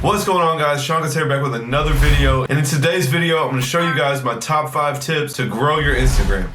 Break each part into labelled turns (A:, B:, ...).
A: What's going on, guys? Seancutshair back with another video, and in today's video I'm going to show you guys my top 5 tips to grow your Instagram.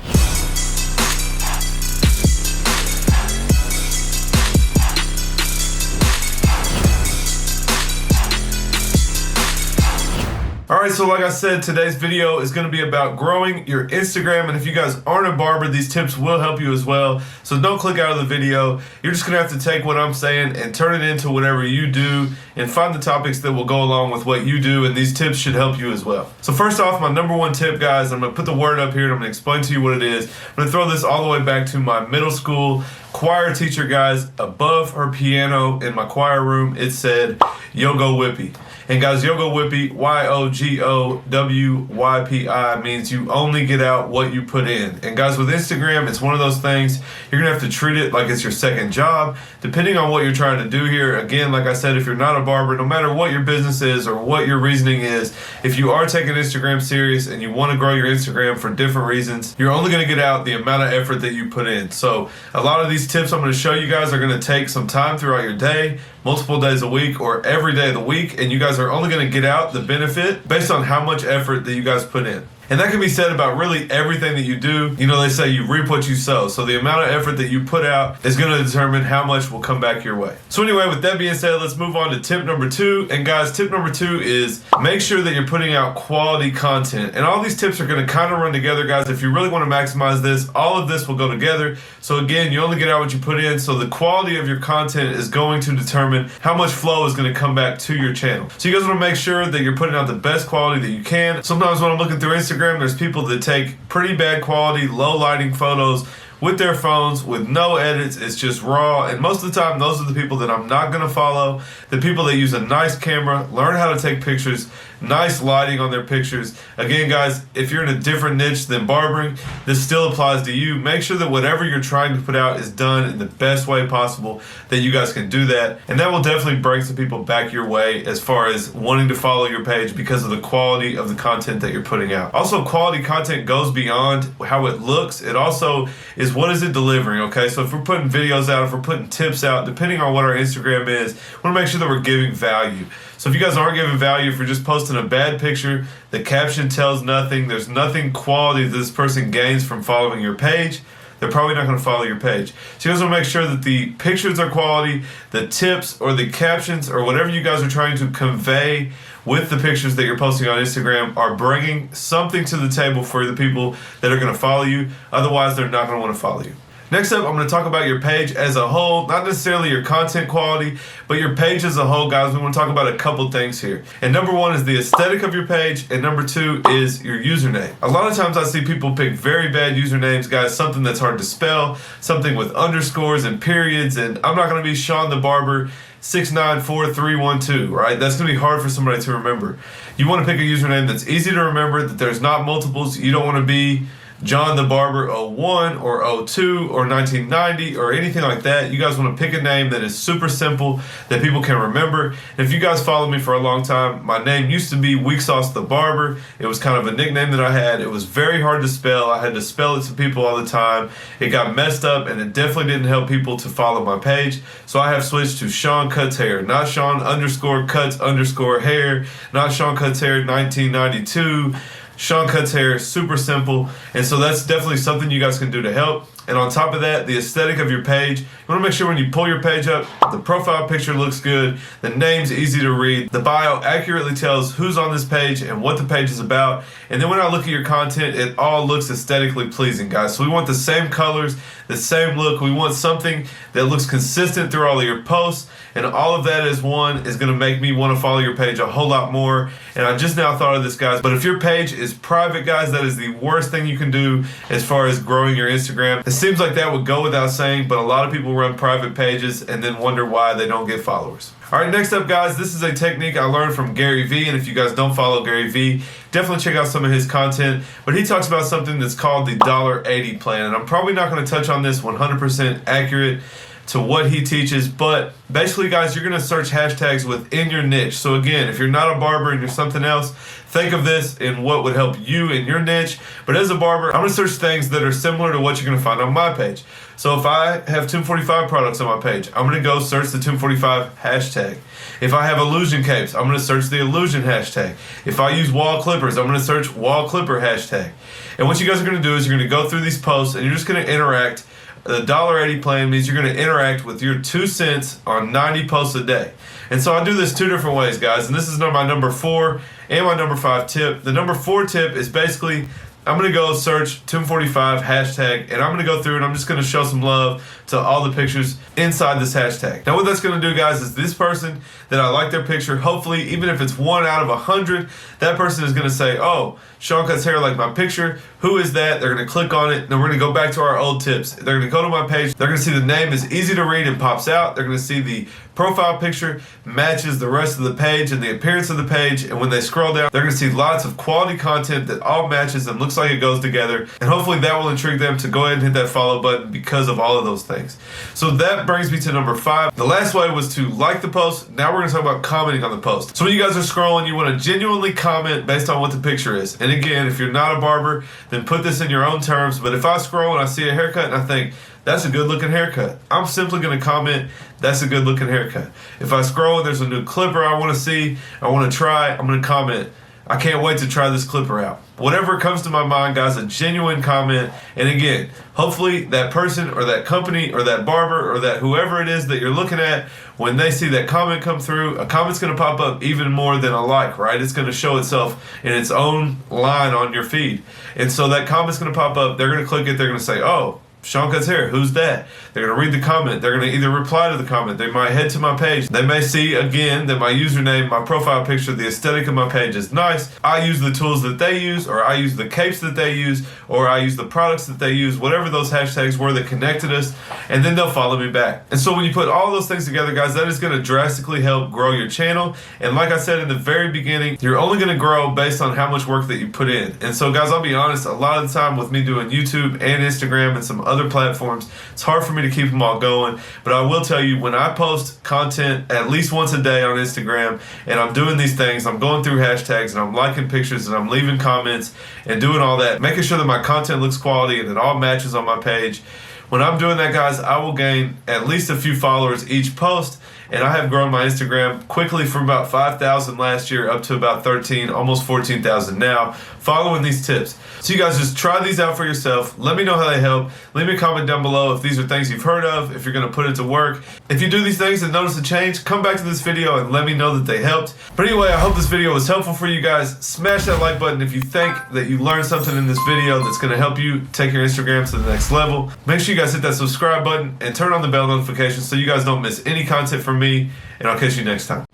A: Alright, so like I said, today's video is going to be about growing your Instagram, and if you guys aren't a barber, these tips will help you as well. So don't click out of the video. You're just going to have to take what I'm saying and turn it into whatever you do and find the topics that will go along with what you do, and these tips should help you as well. So first off, my number 1 tip, guys, I'm going to put the word up here and I'm going to explain to you what it is. I'm going to throw this all the way back to my middle school choir teacher, guys. Above her piano in my choir room, it said, "Yogo Whippy." And guys, Yogo Whippy, Y-O-G-O-W-Y-P-I, means you only get out what you put in. And guys, with Instagram, it's one of those things, you're going to have to treat it like it's your second job, depending on what you're trying to do here. Again, like I said, if you're not a barber, no matter what your business is or what your reasoning is, if you are taking Instagram serious and you want to grow your Instagram for different reasons, you're only going to get out the amount of effort that you put in. So a lot of these tips I'm going to show you guys are going to take some time throughout your day, multiple days a week or every day of the week, and you guys are only going to get out the benefit based on how much effort that you guys put in. And that can be said about really everything that you do. You know, they say you reap what you sow. So the amount of effort that you put out is going to determine how much will come back your way. So anyway, with that being said, let's move on to tip number 2. And guys, tip number 2 is make sure that you're putting out quality content. And all these tips are going to kind of run together, guys. If you really want to maximize this, all of this will go together. So again, you only get out what you put in. So the quality of your content is going to determine how much flow is going to come back to your channel. So you guys want to make sure that you're putting out the best quality that you can. Sometimes when I'm looking through Instagram, there's people that take pretty bad quality, low lighting photos with their phones with no edits. It's just raw, and most of the time those are the people that I'm not going to follow. The people that use a nice camera, learn how to take pictures, nice lighting on their pictures. Again, guys, if you're in a different niche than barbering, this still applies to you. Make sure that whatever you're trying to put out is done in the best way possible, that you guys can do that, and that will definitely bring some people back your way as far as wanting to follow your page because of the quality of the content that you're putting out. Also, quality content goes beyond how it looks. It also is what is it delivering, okay? So if we're putting videos out, if we're putting tips out, depending on what our Instagram is, we want to make sure that we're giving value. So if you guys aren't giving value, if you're just posting a bad picture, the caption tells nothing, there's nothing quality that this person gains from following your page, they're probably not going to follow your page. So you guys want to make sure that the pictures are quality, the tips or the captions or whatever you guys are trying to convey with the pictures that you're posting on Instagram are bringing something to the table for the people that are going to follow you. Otherwise, they're not going to want to follow you. Next up, I'm going to talk about your page as a whole, not necessarily your content quality, but your page as a whole, guys. We want to talk about a couple things here. And number 1 is the aesthetic of your page, and number 2 is your username. A lot of times I see people pick very bad usernames, guys, something that's hard to spell, something with underscores and periods, and I'm not going to be Sean the Barber 694312, right? That's going to be hard for somebody to remember. You want to pick a username that's easy to remember, that there's not multiples. You don't want to be John the Barber 01 or 02 or 1990 or anything like that. You guys want to pick a name that is super simple that people can remember. And if you guys follow me for a long time, my name used to be Weak Sauce the Barber. It was kind of a nickname that I had. It was very hard to spell. I had to spell it to people all the time. It got messed up, and it definitely didn't help people to follow my page. So I have switched to Seancutshair, not Sean_cuts_hair, not Seancutshair 1992. Seancutshair, super simple, and so that's definitely something you guys can do to help. And on top of that, the aesthetic of your page, you want to make sure when you pull your page up, the profile picture looks good, the name's easy to read, the bio accurately tells who's on this page and what the page is about, and then when I look at your content, it all looks aesthetically pleasing, guys. So we want the same colors, the same look. We want something that looks consistent through all of your posts, and all of that as one is going to make me want to follow your page a whole lot more. And I just now thought of this, guys, but if your page is private, guys, that is the worst thing you can do as far as growing your Instagram. It seems like that would go without saying, but a lot of people run private pages and then wonder why they don't get followers. All right, next up, guys, this is a technique I learned from Gary Vee, and if you guys don't follow Gary Vee, definitely check out some of his content, but he talks about something that's called the $80 plan, and I'm probably not going to touch on this 100% accurate, to what he teaches. But basically, guys, you're going to search hashtags within your niche. So again, if you're not a barber and you're something else, think of this in what would help you in your niche. But as a barber, I'm going to search things that are similar to what you're going to find on my page. So if I have 245 products on my page, I'm going to go search the 245 hashtag. If I have illusion capes, I'm going to search the illusion hashtag. If I use Wahl clippers, I'm going to search Wahl clipper hashtag. And what you guys are going to do is you're going to go through these posts and you're just going to interact. The $1.80 plan means you're going to interact with your 2 cents on 90 posts a day. And so I do this 2 different ways, guys. And this is my number 4 and my number 5 tip. The number 4 tip is basically I'm going to go search 245 hashtag, and I'm going to go through and I'm just going to show some love to all the pictures inside this hashtag. Now what that's going to do, guys, is this person that I like their picture, hopefully, even if it's 1 out of 100, that person is going to say, oh, Seancutshair like my picture. Who is that? They're going to click on it. Then we're going to go back to our old tips. They're going to go to my page. They're going to see the name is easy to read and pops out. They're going to see the profile picture matches the rest of the page and the appearance of the page. And when they scroll down, they're going to see lots of quality content that all matches and looks like it goes together. And hopefully that will intrigue them to go ahead and hit that follow button because of all of those things. So that brings me to number 5. The last way was to like the post. Now we're going to talk about commenting on the post. So when you guys are scrolling, you want to genuinely comment based on what the picture is. And again, if you're not a barber, then put this in your own terms. But if I scroll and I see a haircut and I think, that's a good looking haircut, I'm simply going to comment, that's a good looking haircut. If I scroll and there's a new clipper I want to see, I want to try, I'm going to comment, I can't wait to try this clipper out. Whatever comes to my mind, guys, a genuine comment. And again, hopefully that person or that company or that barber or that whoever it is that you're looking at, when they see that comment come through, a comment's going to pop up even more than a like, right? It's going to show itself in its own line on your feed. And so that comment's going to pop up. They're going to click it. They're going to say, oh, Seancutshair, who's that? They're going to read the comment. They're going to either reply to the comment. They might head to my page. They may see again that my username, my profile picture, the aesthetic of my page is nice. I use the tools that they use, or I use the capes that they use, or I use the products that they use, whatever those hashtags were that connected us, and then they'll follow me back. And so when you put all those things together, guys, that is going to drastically help grow your channel. And like I said in the very beginning, you're only going to grow based on how much work that you put in. And so, guys, I'll be honest, a lot of the time with me doing YouTube and Instagram and some other platforms, it's hard for me to keep them all going. But I will tell you, when I post content at least once a day on Instagram and I'm doing these things, I'm going through hashtags and I'm liking pictures and I'm leaving comments and doing all that, making sure that my content looks quality and it all matches on my page. When I'm doing that, guys, I will gain at least a few followers each post. And I have grown my Instagram quickly from about 5,000 last year up to about 13, almost 14,000 now, following these tips. So you guys just try these out for yourself. Let me know how they help. Leave me a comment down below if these are things you've heard of, if you're going to put it to work. If you do these things and notice a change, come back to this video and let me know that they helped. But anyway, I hope this video was helpful for you guys. Smash that like button if you think that you learned something in this video that's going to help you take your Instagram to the next level. Make sure you guys hit that subscribe button and turn on the bell notifications so you guys don't miss any content from me, and I'll catch you next time.